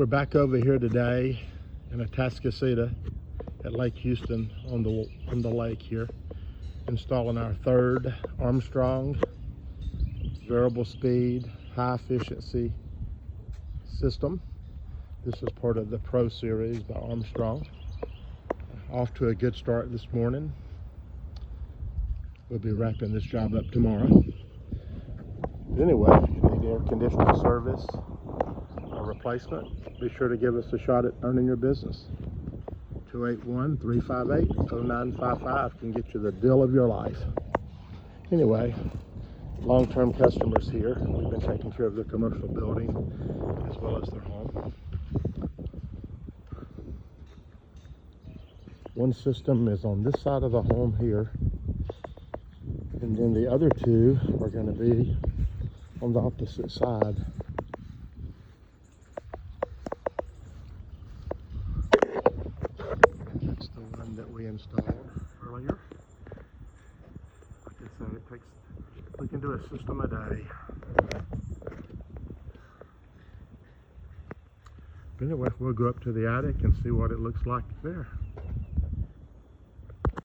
We're back over here today in Atascocita at Lake Houston on the lake here, installing our third Armstrong variable speed, high efficiency system. This is part of the Pro Series by Armstrong. Off to a good start this morning. We'll be wrapping this job up tomorrow. But anyway, if you need air conditioning service or replacement, be sure to give us a shot at earning your business. 281-358-0955 can get you the deal of your life. Anyway, long-term customers here. We've been taking care of their commercial building as well as their home. One system is on this side of the home here, and then the other two are going to be on the opposite side. That's the one that we installed earlier. Like I said, we can do a system a day. But anyway, we'll go up to the attic and see what it looks like there.